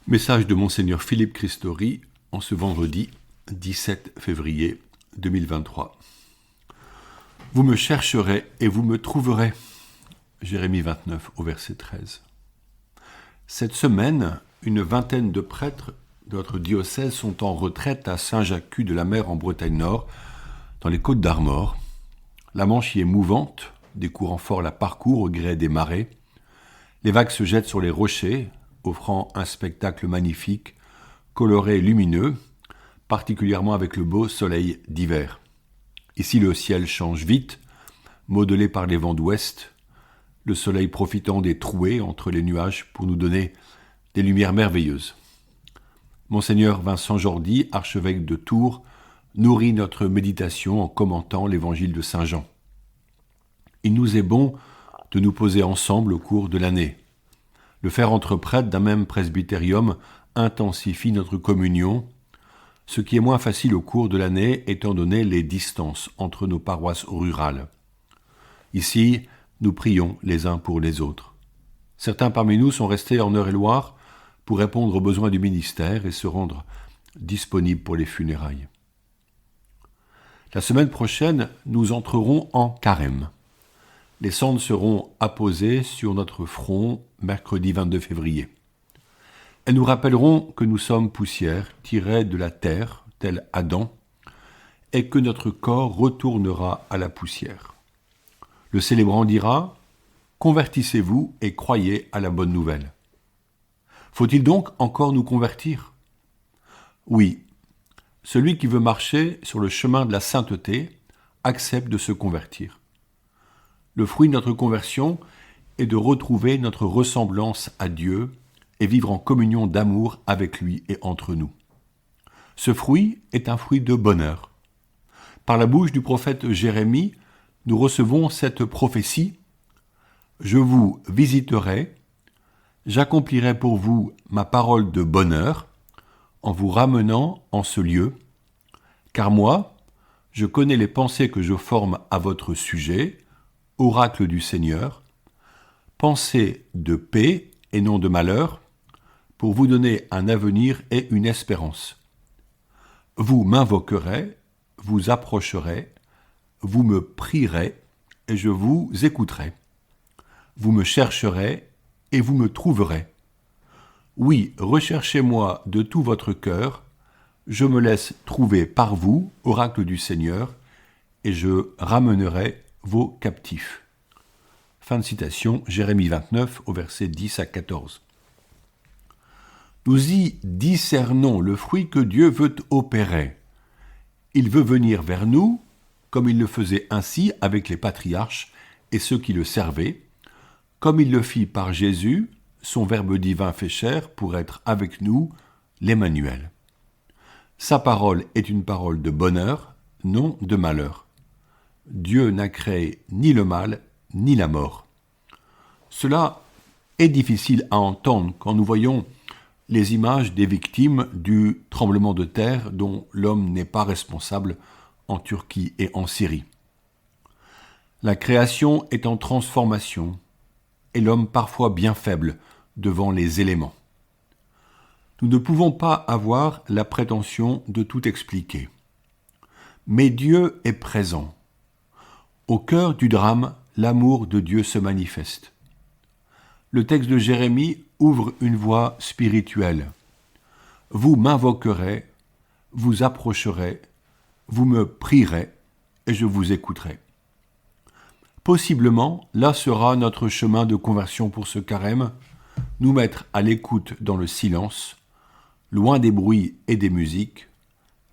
Message de Monseigneur Philippe Christori en ce vendredi 17 février 2023. Vous me chercherez et vous me trouverez. Jérémie 29 au verset 13. Cette semaine, une vingtaine de prêtres de notre diocèse sont en retraite à Saint-Jacques-de-la-Mer en Bretagne Nord, dans les Côtes d'Armor. La Manche y est mouvante, des courants forts la parcourent au gré des marées. Les vagues se jettent sur les rochers, offrant un spectacle magnifique, coloré et lumineux, particulièrement avec le beau soleil d'hiver. Ici, le ciel change vite, modelé par les vents d'ouest, le soleil profitant des trouées entre les nuages pour nous donner des lumières merveilleuses. Monseigneur Vincent Jordi, archevêque de Tours, nourrit notre méditation en commentant l'évangile de Saint Jean. Il nous est bon de nous poser ensemble au cours de l'année. Le faire entre prêtres d'un même presbytérium intensifie notre communion, ce qui est moins facile au cours de l'année étant donné les distances entre nos paroisses rurales. Ici, nous prions les uns pour les autres. Certains parmi nous sont restés en Eure-et-Loire pour répondre aux besoins du ministère et se rendre disponibles pour les funérailles. La semaine prochaine, nous entrerons en carême. Les cendres seront apposées sur notre front mercredi 22 février. Elles nous rappelleront que nous sommes poussière, tirée de la terre, tel Adam, et que notre corps retournera à la poussière. Le célébrant dira « Convertissez-vous et croyez à la bonne nouvelle ». Faut-il donc encore nous convertir ? Oui, celui qui veut marcher sur le chemin de la sainteté accepte de se convertir. Le fruit de notre conversion est de retrouver notre ressemblance à Dieu et vivre en communion d'amour avec lui et entre nous. Ce fruit est un fruit de bonheur. Par la bouche du prophète Jérémie, nous recevons cette prophétie « Je vous visiterai, j'accomplirai pour vous ma parole de bonheur en vous ramenant en ce lieu, car moi, je connais les pensées que je forme à votre sujet, oracle du Seigneur, pensez de paix et non de malheur, pour vous donner un avenir et une espérance. Vous m'invoquerez, vous approcherez, vous me prierez, et je vous écouterai. Vous me chercherez, et vous me trouverez. Oui, recherchez-moi de tout votre cœur, je me laisse trouver par vous, oracle du Seigneur, et je ramènerai vos captifs. Fin de citation, Jérémie 29, au verset 10 à 14. Nous y discernons le fruit que Dieu veut opérer. Il veut venir vers nous, comme il le faisait ainsi avec les patriarches et ceux qui le servaient, comme il le fit par Jésus, son Verbe divin fait chair pour être avec nous, l'Emmanuel. Sa parole est une parole de bonheur, non de malheur. Dieu n'a créé ni le mal, ni la mort. Cela est difficile à entendre quand nous voyons les images des victimes du tremblement de terre dont l'homme n'est pas responsable en Turquie et en Syrie. La création est en transformation et l'homme parfois bien faible devant les éléments. Nous ne pouvons pas avoir la prétention de tout expliquer. Mais Dieu est présent. Au cœur du drame, l'amour de Dieu se manifeste. Le texte de Jérémie ouvre une voie spirituelle. Vous m'invoquerez, vous approcherez, vous me prierez, et je vous écouterai. Possiblement, là sera notre chemin de conversion pour ce carême, nous mettre à l'écoute dans le silence, loin des bruits et des musiques,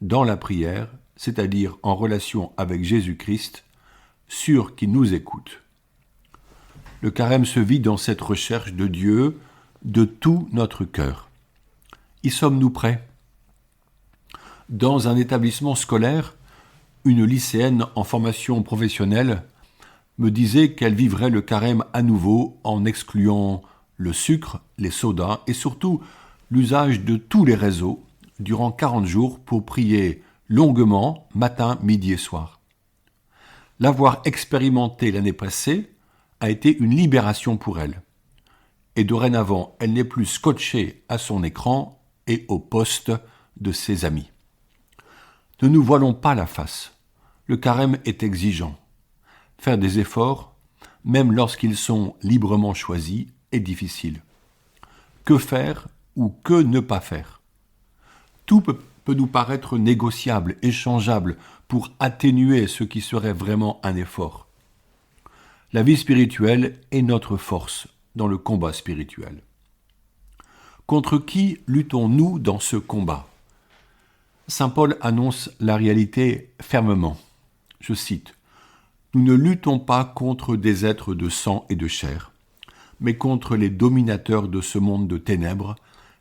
dans la prière, c'est-à-dire en relation avec Jésus-Christ, sûr qu'il nous écoute. Le carême se vit dans cette recherche de Dieu de tout notre cœur. Y sommes-nous prêts ? Dans un établissement scolaire, une lycéenne en formation professionnelle me disait qu'elle vivrait le carême à nouveau en excluant le sucre, les sodas et surtout l'usage de tous les réseaux durant 40 jours pour prier longuement, matin, midi et soir. L'avoir expérimenté l'année passée a été une libération pour elle. et dorénavant elle n'est plus scotchée à son écran et au poste de ses amis. Ne nous voilons pas la face. Le carême est exigeant. Faire des efforts, même lorsqu'ils sont librement choisis, est difficile. Que faire ou que ne pas faire? Tout peut nous paraître négociable, échangeable, pour atténuer ce qui serait vraiment un effort. La vie spirituelle est notre force dans le combat spirituel. Contre qui luttons-nous dans ce combat? Saint Paul annonce la réalité fermement. Je cite, « Nous ne luttons pas contre des êtres de sang et de chair, mais contre les dominateurs de ce monde de ténèbres,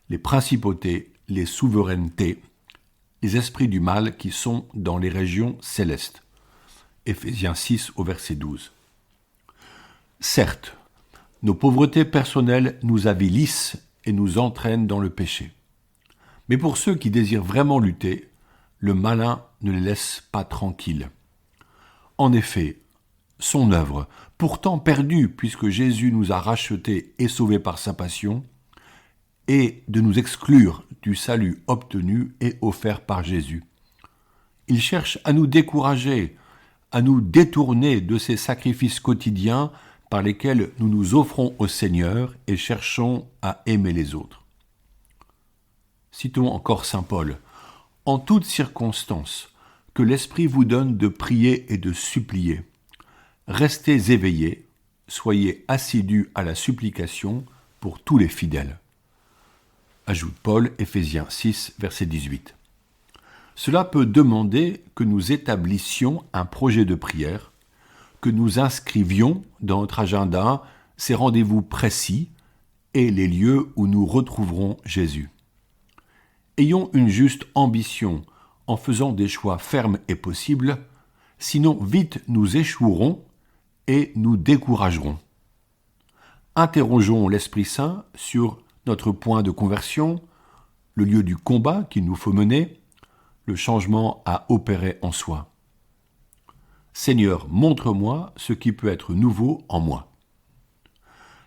les principautés, les souverainetés, les esprits du mal qui sont dans les régions célestes. » Éphésiens 6 au verset 12. Certes, nos pauvretés personnelles nous avilissent et nous entraînent dans le péché. Mais pour ceux qui désirent vraiment lutter, le malin ne les laisse pas tranquilles. En effet, son œuvre, pourtant perdue puisque Jésus nous a rachetés et sauvés par sa passion, est de nous exclure du salut obtenu et offert par Jésus. Il cherche à nous décourager, à nous détourner de ces sacrifices quotidiens par lesquels nous nous offrons au Seigneur et cherchons à aimer les autres. Citons encore saint Paul. « En toutes circonstances, que l'Esprit vous donne de prier et de supplier. Restez éveillés, soyez assidus à la supplication pour tous les fidèles. » Ajoute Paul, Éphésiens 6, verset 18. Cela peut demander que nous établissions un projet de prière, que nous inscrivions dans notre agenda ces rendez-vous précis et les lieux où nous retrouverons Jésus. Ayons une juste ambition en faisant des choix fermes et possibles, sinon vite nous échouerons et nous découragerons. Interrogeons l'Esprit Saint sur notre point de conversion, le lieu du combat qu'il nous faut mener, le changement à opérer en soi. Seigneur, montre-moi ce qui peut être nouveau en moi.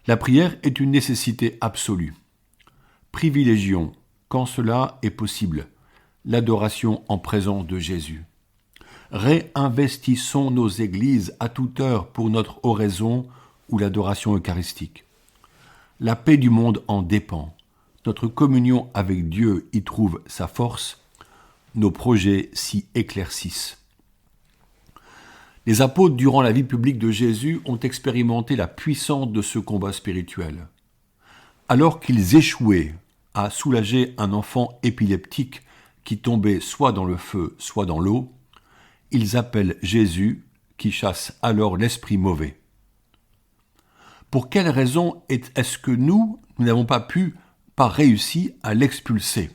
La prière est une nécessité absolue. Privilégions, quand cela est possible, l'adoration en présence de Jésus. Réinvestissons nos églises à toute heure pour notre oraison ou l'adoration eucharistique. La paix du monde en dépend. Notre communion avec Dieu y trouve sa force. Nos projets s'y éclaircissent. Les apôtres, durant la vie publique de Jésus, ont expérimenté la puissance de ce combat spirituel. Alors qu'ils échouaient à soulager un enfant épileptique qui tombait soit dans le feu, soit dans l'eau, ils appellent Jésus, qui chasse alors l'esprit mauvais. Pour quelle raison est-ce que nous n'avons pas réussi à l'expulser?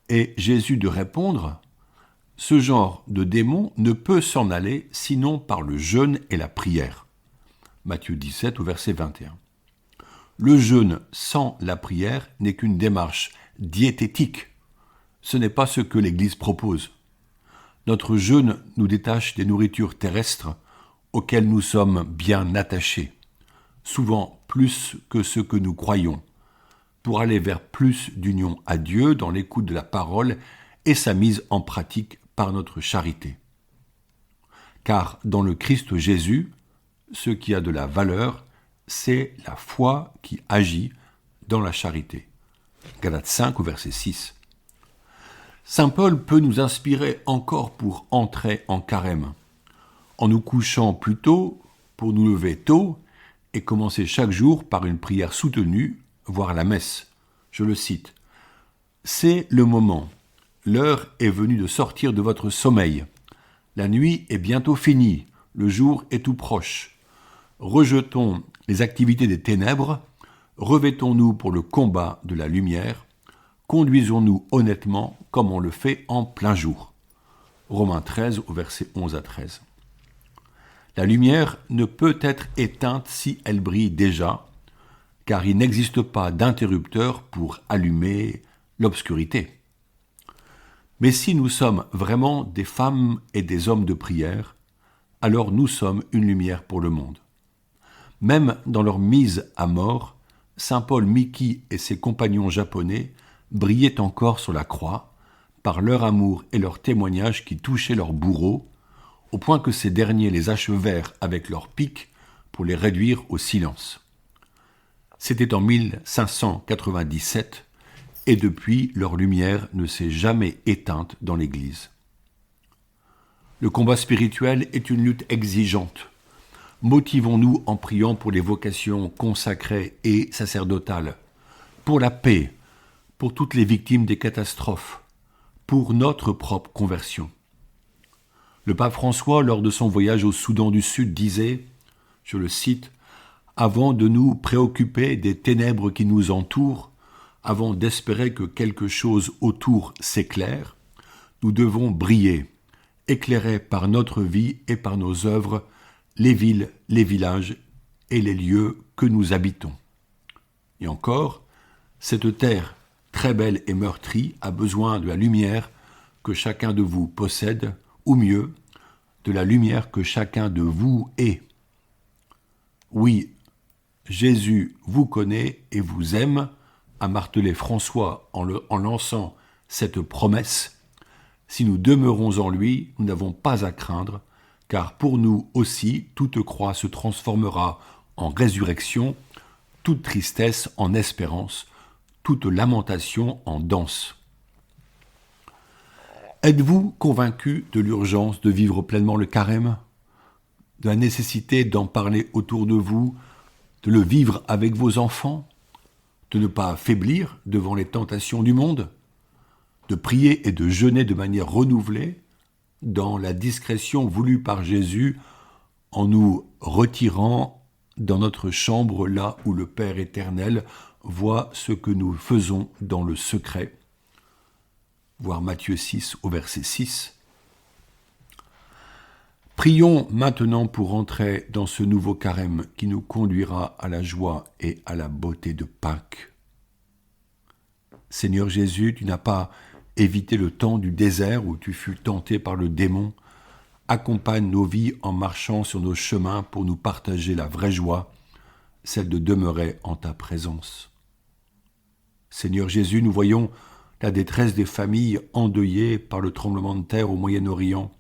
Et Jésus de répondre, « Ce genre de démon ne peut s'en aller sinon par le jeûne et la prière. » Matthieu 17 au verset 21. Le jeûne sans la prière n'est qu'une démarche diététique. Ce n'est pas ce que l'Église propose. Notre jeûne nous détache des nourritures terrestres auxquelles nous sommes bien attachés, souvent plus que ce que nous croyons, pour aller vers plus d'union à Dieu dans l'écoute de la parole et sa mise en pratique par notre charité. Car dans le Christ Jésus, ce qui a de la valeur, c'est la foi qui agit dans la charité. Galates 5 au verset 6. Saint Paul peut nous inspirer encore pour entrer en carême, en nous couchant plus tôt, pour nous lever tôt, et commencer chaque jour par une prière soutenue, voire la messe. Je le cite. « C'est le moment. L'heure est venue de sortir de votre sommeil. La nuit est bientôt finie. Le jour est tout proche. Rejetons les activités des ténèbres. Revêtons-nous pour le combat de la lumière. Conduisons-nous honnêtement comme on le fait en plein jour. » Romains 13 au verset 11 à 13. La lumière ne peut être éteinte si elle brille déjà, car il n'existe pas d'interrupteur pour allumer l'obscurité. Mais si nous sommes vraiment des femmes et des hommes de prière, alors nous sommes une lumière pour le monde. Même dans leur mise à mort, saint Paul Miki et ses compagnons japonais brillaient encore sur la croix par leur amour et leur témoignage qui touchaient leurs bourreaux, au point que ces derniers les achevèrent avec leurs piques pour les réduire au silence. C'était en 1597, et depuis, leur lumière ne s'est jamais éteinte dans l'Église. Le combat spirituel est une lutte exigeante. Motivons-nous en priant pour les vocations consacrées et sacerdotales, pour la paix, pour toutes les victimes des catastrophes, pour notre propre conversion. Le pape François, lors de son voyage au Soudan du Sud, disait, je le cite, « Avant de nous préoccuper des ténèbres qui nous entourent, avant d'espérer que quelque chose autour s'éclaire, nous devons briller, éclairer par notre vie et par nos œuvres les villes, les villages et les lieux que nous habitons. » Et encore, cette terre très belle et meurtrie a besoin de la lumière que chacun de vous possède, ou mieux, de la lumière que chacun de vous est. Oui, Jésus vous connaît et vous aime, a martelé François en lançant cette promesse. Si nous demeurons en lui, nous n'avons pas à craindre, car pour nous aussi, toute croix se transformera en résurrection, toute tristesse en espérance, toute lamentation en danse. Êtes-vous convaincu de l'urgence de vivre pleinement le carême, de la nécessité d'en parler autour de vous, de le vivre avec vos enfants, de ne pas faiblir devant les tentations du monde, de prier et de jeûner de manière renouvelée, dans la discrétion voulue par Jésus, en nous retirant dans notre chambre là où le Père éternel voit ce que nous faisons dans le secret. Voir Matthieu 6 au verset 6. Prions maintenant pour entrer dans ce nouveau carême qui nous conduira à la joie et à la beauté de Pâques. Seigneur Jésus, tu n'as pas évité le temps du désert où tu fus tenté par le démon. Accompagne nos vies en marchant sur nos chemins pour nous partager la vraie joie, celle de demeurer en ta présence. Seigneur Jésus, nous voyons la détresse des familles endeuillées par le tremblement de terre au Moyen-Orient.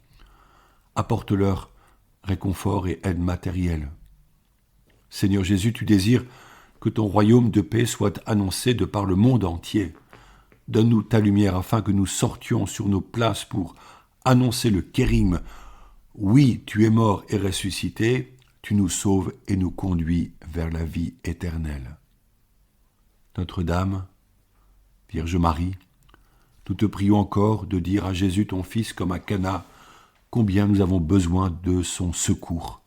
Apporte-leur réconfort et aide matérielle. Seigneur Jésus, tu désires que ton royaume de paix soit annoncé de par le monde entier. Donne-nous ta lumière afin que nous sortions sur nos places pour annoncer le Kérim. Oui, tu es mort et ressuscité, tu nous sauves et nous conduis vers la vie éternelle. Notre-Dame, Vierge Marie, nous te prions encore de dire à Jésus ton Fils comme à Cana combien nous avons besoin de son secours.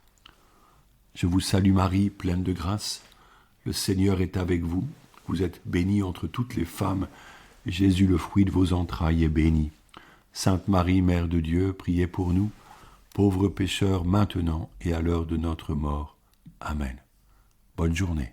Je vous salue Marie, pleine de grâce. Le Seigneur est avec vous. Vous êtes bénie entre toutes les femmes. Jésus, le fruit de vos entrailles, est béni. Sainte Marie, Mère de Dieu, priez pour nous, pauvres pécheurs, maintenant et à l'heure de notre mort. Amen. Bonne journée.